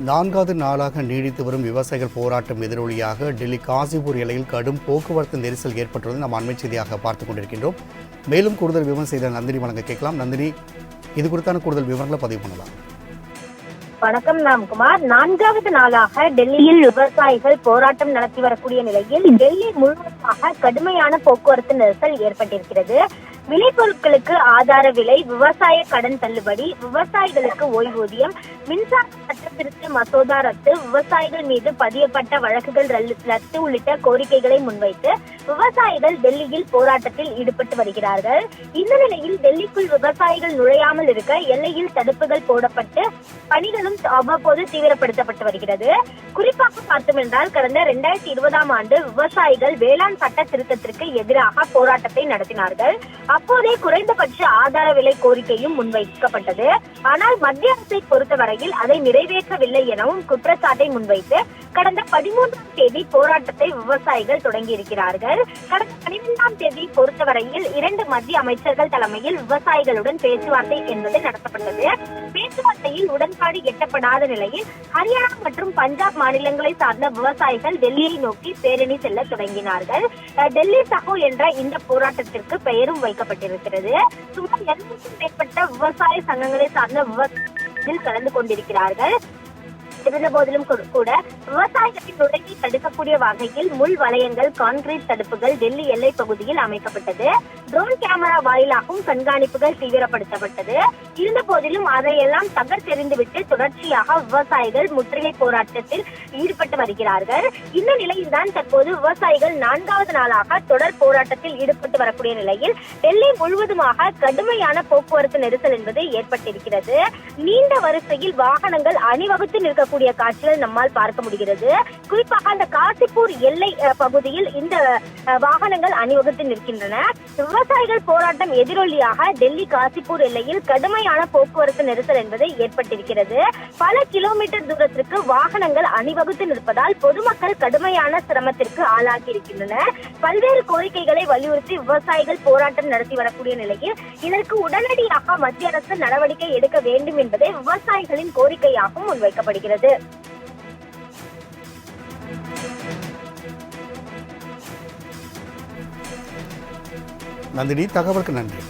நான்காவது நாளாக நீடித்து வரும் விவசாயிகள் போராட்டம் எதிரொலியாக டெல்லி காசிபூர் எல்லையில் கடும் போக்குவரத்து நெரிசல் ஏற்பட்டுள்ளது நாம் அண்மை செய்தியாக பார்த்துக் கொண்டிருக்கின்றோம். மேலும் கூடுதல் விவரம் செய்த நந்தினி வழங்க கேட்கலாம். நந்தினி, இது குறித்தான கூடுதல் விவரங்களை பதிவு பண்ணலாம். வணக்கம் ராம்குமார். நான்காவது நாளாக டெல்லியில் விவசாயிகள் போராட்டம் நடத்தி வரக்கூடிய நிலையில் டெல்லி முழுவதுமாக கடுமையான போக்குவரத்து நெரிசல் ஏற்பட்டிருக்கிறது. விளைபொருட்களுக்கு ஆதார விலை, விவசாய கடன் தள்ளுபடி, விவசாயிகளுக்கு ஓய்வூதியம், மின்சார சட்ட திருத்த மசோதா ரத்து, விவசாயிகள் மீது பதியப்பட்ட வழக்குகள் ரத்து உள்ளிட்ட கோரிக்கைகளை முன்வைத்து விவசாயிகள் டெல்லியில் போராட்டத்தில் ஈடுபட்டு வருகிறார்கள். இந்த நிலையில் டெல்லிக்குள் விவசாயிகள் நுழையாமல் இருக்க எல்லையில் தடுப்புகள் போடப்பட்டு பணிகளும் அவ்வப்போது தீவிரப்படுத்தப்பட்டு வருகிறது. குறிப்பாக பார்த்தோம் என்றால் கடந்த 2020ஆம் ஆண்டு விவசாயிகள் வேளாண் சட்ட திருத்தத்திற்கு எதிராக போராட்டத்தை நடத்தினார்கள். அப்போதே குறைந்தபட்ச ஆதார விலை கோரிக்கையும் முன்வைக்கப்பட்டது. ஆனால் மத்திய அரசை பொறுத்தவரையில் அதை நிறைவேற்றவில்லை எனவும் குற்றச்சாட்டை முன்வைத்து கடந்த 13ஆம் தேதி போராட்டத்தை விவசாயிகள் தொடங்கியிருக்கிறார்கள். கடந்த 12ஆம் தேதி பொறுத்தவரையில் 2 மத்திய அமைச்சர்கள் தலைமையில் விவசாயிகளுடன் பேச்சுவார்த்தை என்பது நடத்தப்பட்டது. பேச்சுவார்த்தையில் உடன்பாடு எட்டப்படாத நிலையில் ஹரியானா மற்றும் பஞ்சாப் மாநிலங்களை சார்ந்த விவசாயிகள் டெல்லியை நோக்கி பேரணி செல்ல தொடங்கினார்கள். டெல்லி சகோ என்ற இந்த போராட்டத்திற்கு பெயரும் வைக்கப்பட்டிருக்கிறது. சுமார் 200க்கும் மேற்பட்ட விவசாய சங்கங்களை சார்ந்த விவசாயிகள் கலந்து கொண்டிருக்கிறார்கள். இருந்த போதிலும் கூட விவசாயிகளின் நுழைவை தடுக்கக்கூடிய வகையில் முள் வளையங்கள், கான்கிரீட் தடுப்புகள் டெல்லி எல்லை பகுதியில் அமைக்கப்பட்டது. ட்ரோன் கேமரா வாயிலாகவும் கண்காணிப்புகள் தீவிரப்படுத்தப்பட்டது. இருந்த போதிலும் அதையெல்லாம் தகர்த்தெறிந்துவிட்டு தொடர்ச்சியாக விவசாயிகள் முற்றுகை போராட்டத்தில் ஈடுபட்டு வருகிறார்கள். இந்த நிலையில்தான் தற்போது விவசாயிகள் 4வது நாளாக தொடர் போராட்டத்தில் ஈடுபட்டு வரக்கூடிய நிலையில் டெல்லி முழுவதுமாக கடுமையான போக்குவரத்து நெரிசல் என்பது ஏற்பட்டிருக்கிறது. நீண்ட வரிசையில் வாகனங்கள் அணிவகுத்து நிற்கக்கூடிய காட்சிகள் நம்மால் பார்க்க முடிகிறது. குறிப்பாக அந்த காசிபூர் எல்லை பகுதியில் இந்த வாகனங்கள் அணிவகுத்து நிற்கின்றன. விவசாயிகள் போராட்டம் எதிரொலியாக டெல்லி காசிபூர் எல்லையில் கடுமையான போக்குவரத்து நெரிசல் என்பது ஏற்பட்டிருக்கிறது. பல கிலோமீட்டர் தூரத்திற்கு வாகனங்கள் அணிவகுத்து நிற்பதால் பொதுமக்கள் கடுமையான சிரமத்திற்கு ஆளாகி இருக்கின்றனர். பல்வேறு கோரிக்கைகளை வலியுறுத்தி விவசாயிகள் போராட்டம் நடத்தி வரக்கூடிய நிலையில் இதற்கு உடனடியாக மத்திய அரசு நடவடிக்கை எடுக்க வேண்டும் என்பதே விவசாயிகளின் கோரிக்கையாகவும் முன்வைக்கப்படுகிறது. நந்தினி, தகவலுக்கு நன்றி.